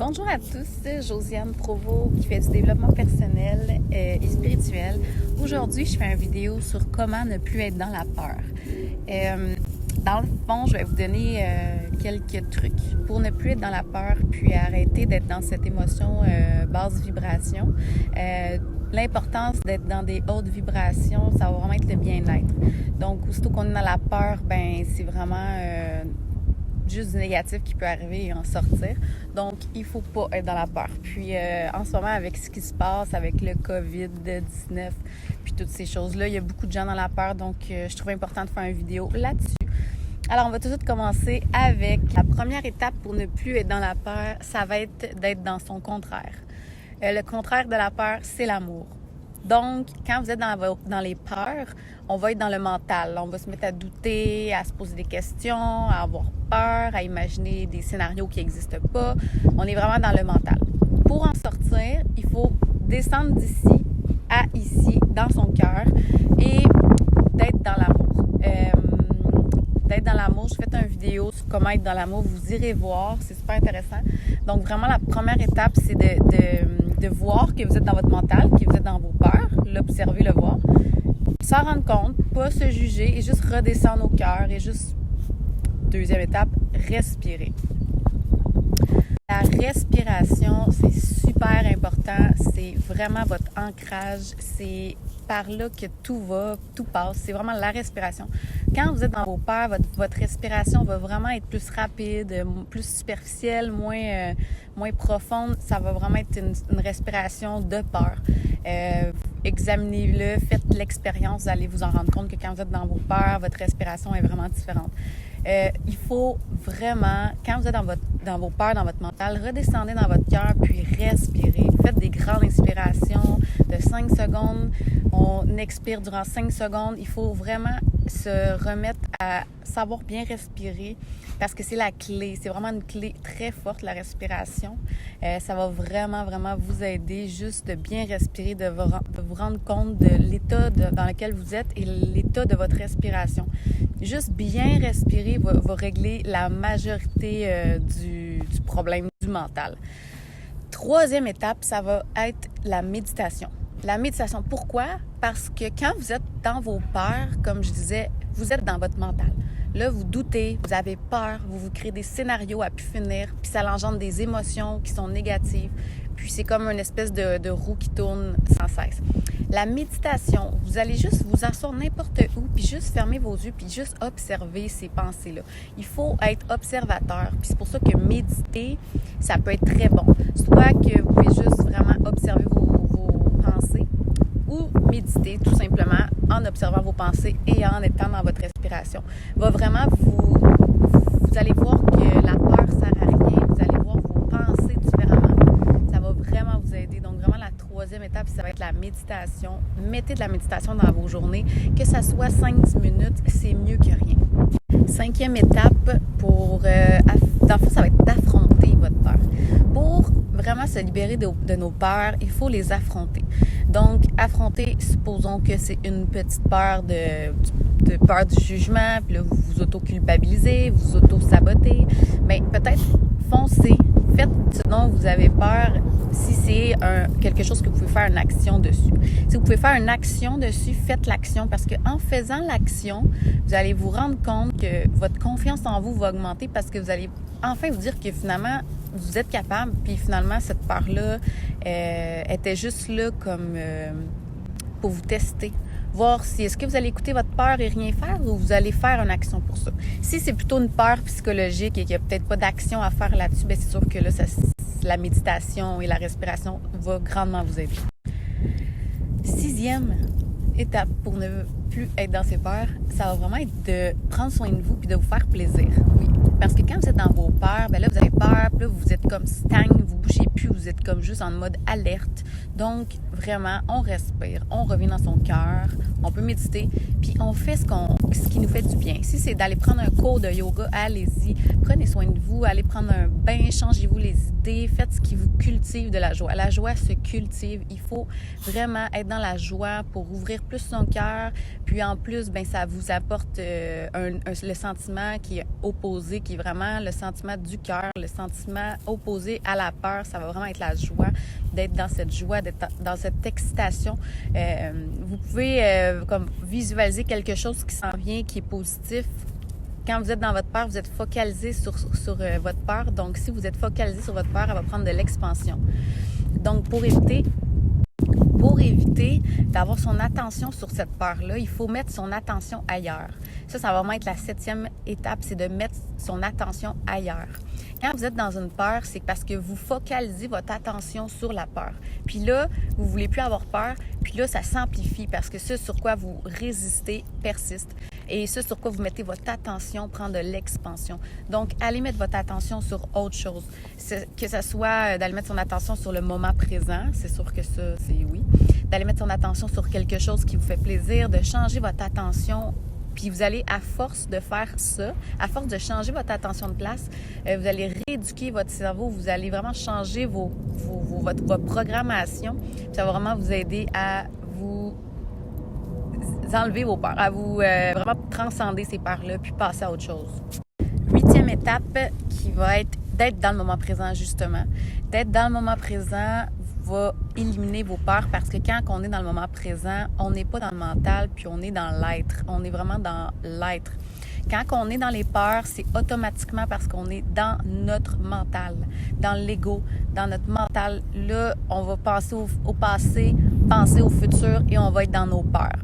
Bonjour à tous, Josiane Provost qui fait du développement personnel et spirituel. Aujourd'hui, je fais une vidéo sur comment ne plus être dans la peur. Dans le fond, je vais vous donner quelques trucs pour ne plus être dans la peur puis arrêter d'être dans cette émotion basse vibration. L'importance d'être dans des hautes vibrations, ça va vraiment être le bien-être. Donc, aussitôt qu'on est dans la peur, ben c'est vraiment juste du négatif qui peut arriver et en sortir. Donc, il faut pas être dans la peur. Puis, en ce moment, avec ce qui se passe, avec le COVID-19, puis toutes ces choses-là, il y a beaucoup de gens dans la peur. Donc, je trouve important de faire une vidéo là-dessus. Alors, on va tout de suite commencer avec la première étape pour ne plus être dans la peur. Ça va être d'être dans son contraire. Le contraire de la peur, c'est l'amour. Donc, quand vous êtes dans les peurs, on va être dans le mental. On va se mettre à douter, à se poser des questions, à avoir peur, à imaginer des scénarios qui n'existent pas. On est vraiment dans le mental. Pour en sortir, il faut descendre d'ici à ici, dans son cœur, et d'être dans l'amour. D'être dans l'amour. Je fais une vidéo sur comment être dans l'amour. Vous irez voir, c'est super intéressant. Donc, vraiment, la première étape, c'est de voir que vous êtes dans votre mental, que vous êtes dans vos peurs, l'observer, le voir, s'en rendre compte, pas se juger et juste redescendre au cœur et juste, deuxième étape, respirer. La respiration, c'est super important, c'est vraiment votre ancrage, c'est par là que tout va, tout passe, c'est vraiment la respiration. Quand vous êtes dans vos peurs, votre respiration va vraiment être plus rapide, plus superficielle, moins profonde, ça va vraiment être une respiration de peur. Examinez-le, faites l'expérience, vous allez vous en rendre compte que quand vous êtes dans vos peurs, votre respiration est vraiment différente. Il faut vraiment, quand vous êtes dans vos peurs, dans votre mental, redescendez dans votre cœur puis respirez. Faites des grandes inspirations de 5 secondes. On expire durant 5 secondes. Il faut vraiment se remettre à savoir bien respirer parce que c'est la clé. C'est vraiment une clé très forte, la respiration. Ça va vraiment, vraiment vous aider juste de bien respirer, de vous rendre compte de l'état dans lequel vous êtes et l'état de votre respiration. Juste bien respirer va régler la majorité du problème du mental. Troisième étape, ça va être la méditation. La méditation, pourquoi? Parce que quand vous êtes dans vos peurs, comme je disais, vous êtes dans votre mental. Là, vous doutez, vous avez peur, vous créez des scénarios à pu finir, puis ça engendre des émotions qui sont négatives. Puis c'est comme une espèce de roue qui tourne sans cesse. La méditation, vous allez juste vous asseoir n'importe où, puis juste fermer vos yeux, puis juste observer ces pensées-là. Il faut être observateur, puis c'est pour ça que méditer, ça peut être très bon. Soit que vous pouvez juste vraiment observer vos pensées, ou méditer tout simplement en observant vos pensées et en étant dans votre respiration. Va vraiment vous allez voir que la peur ne sert à rien, vous allez voir vos pensées différemment. Ça va vraiment vous aider. Donc vraiment la troisième étape, ça va être la méditation. Mettez de la méditation dans vos journées, que ça soit 5-10 minutes, c'est mieux que rien. Cinquième étape, dans le fond, ça va être d'affronter votre peur. Pour vraiment se libérer de nos peurs, il faut les affronter. Donc, affronter, supposons que c'est une petite peur de peur du jugement, puis là, vous vous auto-culpabilisez, vous auto-sabotez. Mais peut-être foncez, faites ce dont vous avez peur si c'est quelque chose que vous pouvez faire une action dessus. Si vous pouvez faire une action dessus, faites l'action parce qu'en faisant l'action, vous allez vous rendre compte que votre confiance en vous va augmenter parce que vous allez enfin vous dire que finalement, vous êtes capable, puis finalement, cette peur-là était juste là comme pour vous tester. Voir si est-ce que vous allez écouter votre peur et rien faire ou vous allez faire une action pour ça. Si c'est plutôt une peur psychologique et qu'il n'y a peut-être pas d'action à faire là-dessus, bien c'est sûr que là, la méditation et la respiration va grandement vous aider. Sixième étape pour ne plus être dans ses peurs, ça va vraiment être de prendre soin de vous puis de vous faire plaisir. Oui. Parce que quand vous êtes dans vos peurs, bien là, vous avez peur, puis là, vous êtes comme stagne, vous bougez plus, vous êtes comme juste en mode alerte. Donc, vraiment, on respire, on revient dans son cœur, on peut méditer, puis on fait ce qui nous fait du bien. Si c'est d'aller prendre un cours de yoga, allez-y, prenez soin de vous, allez prendre un bain, changez-vous les idées, faites ce qui vous cultive de la joie. La joie se cultive, il faut vraiment être dans la joie pour ouvrir plus son cœur, Puis en plus, ben ça vous apporte le sentiment qui est opposé, qui est vraiment le sentiment du cœur, le sentiment opposé à la peur. Ça va vraiment être la joie, d'être dans cette joie, d'être dans cette excitation. Vous pouvez comme visualiser quelque chose qui s'en vient, qui est positif. Quand vous êtes dans votre peur, vous êtes focalisé sur votre peur. Donc, si vous êtes focalisé sur votre peur, elle va prendre de l'expansion. Donc, pour éviter d'avoir son attention sur cette peur-là, il faut mettre son attention ailleurs. Ça va vraiment être la 7e étape, c'est de mettre son attention ailleurs. Quand vous êtes dans une peur, c'est parce que vous focalisez votre attention sur la peur. Puis là, vous ne voulez plus avoir peur, puis là, ça s'amplifie parce que ce sur quoi vous résistez persiste. Et ce sur quoi vous mettez votre attention prend de l'expansion. Donc, allez mettre votre attention sur autre chose. Que ce soit d'aller mettre son attention sur le moment présent, c'est sûr que ça, c'est oui. D'aller mettre son attention sur quelque chose qui vous fait plaisir, de changer votre attention. Puis vous allez, à force de faire ça, à force de changer votre attention de place, vous allez rééduquer votre cerveau, vous allez vraiment changer votre programmation. Puis ça va vraiment vous aider à vous enlever vos peurs, à vous vraiment transcender ces peurs-là, puis passer à autre chose. 8e étape qui va être d'être dans le moment présent, justement. D'être dans le moment présent va éliminer vos peurs parce que quand on est dans le moment présent, on n'est pas dans le mental, puis on est dans l'être. On est vraiment dans l'être. Quand on est dans les peurs, c'est automatiquement parce qu'on est dans notre mental, dans l'ego, dans notre mental. Là, on va penser au passé, penser au futur et on va être dans nos peurs.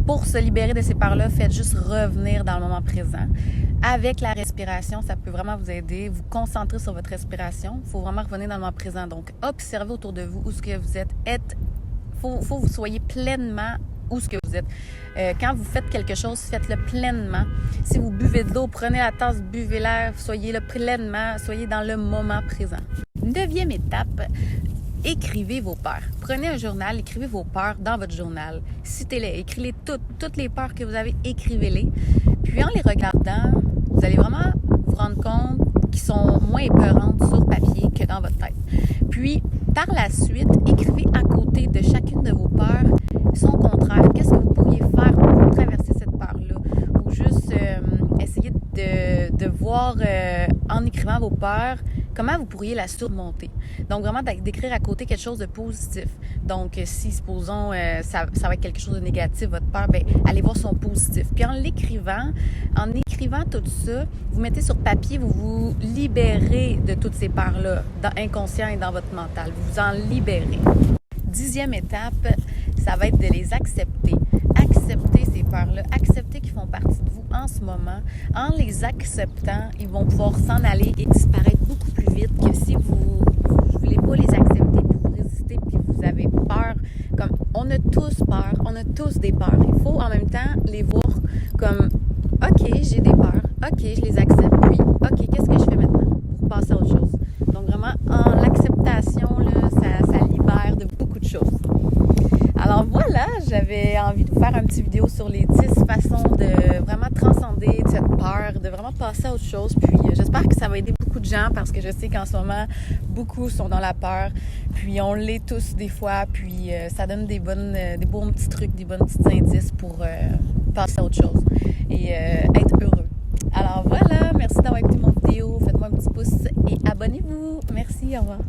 Pour se libérer de ces peurs-là, faites juste revenir dans le moment présent. Avec la respiration, ça peut vraiment vous aider. Vous concentrer sur votre respiration. Il faut vraiment revenir dans le moment présent. Donc, observez autour de vous où ce que vous êtes. Faut que vous soyez pleinement où ce que vous êtes. Quand vous faites quelque chose, faites-le pleinement. Si vous buvez de l'eau, prenez la tasse, buvez-la, soyez-le pleinement, soyez dans le moment présent. 9e étape, écrivez vos peurs. Prenez un journal, écrivez vos peurs dans votre journal. Citez-les, écrivez toutes les peurs que vous avez, écrivez-les. Puis en les regardant, vous allez vraiment vous rendre compte qu'ils sont moins épeurantes sur papier que dans votre tête. Puis, par la suite, écrivez à côté de chacune de vos peurs son contraire. Qu'est-ce que vous pourriez faire pour traverser cette peur-là? Ou juste essayer de voir, en écrivant vos peurs, comment vous pourriez la surmonter. Donc, vraiment d'écrire à côté quelque chose de positif. Donc, si, supposons, ça va être quelque chose de négatif, votre peur, bien, allez voir son positif. Puis en écrivant tout ça, vous mettez sur papier, vous vous libérez de toutes ces peurs-là, dans inconscient et dans votre mental. Vous vous en libérez. 10e étape, ça va être de les accepter. Accepter ces peurs-là, accepter qu'ils font partie de vous en ce moment. En les acceptant, ils vont pouvoir s'en aller et disparaître beaucoup plus vite que si vous ne voulez pas les accepter, puis vous résistez, puis vous avez peur. Comme on a tous peur, on a tous des peurs. Il faut en même temps les voir comme OK, j'ai des peurs, OK, je les accepte, puis OK, qu'est-ce que je fais maintenant pour passer à autre chose? Donc vraiment, en l'acceptation, là, ça libère de beaucoup de choses. Alors voilà, j'avais envie de vous faire une petite vidéo sur les 10 façons de vraiment transcender cette peur, de vraiment passer à autre chose. Puis j'espère que ça va aider beaucoup de gens parce que je sais qu'en ce moment, beaucoup sont dans la peur. Puis on l'est tous des fois. Puis ça donne des bons petits trucs, des bons petits indices pour passer à autre chose et être heureux. Alors voilà, merci d'avoir écouté mon vidéo. Faites-moi un petit pouce et abonnez-vous. Merci, au revoir.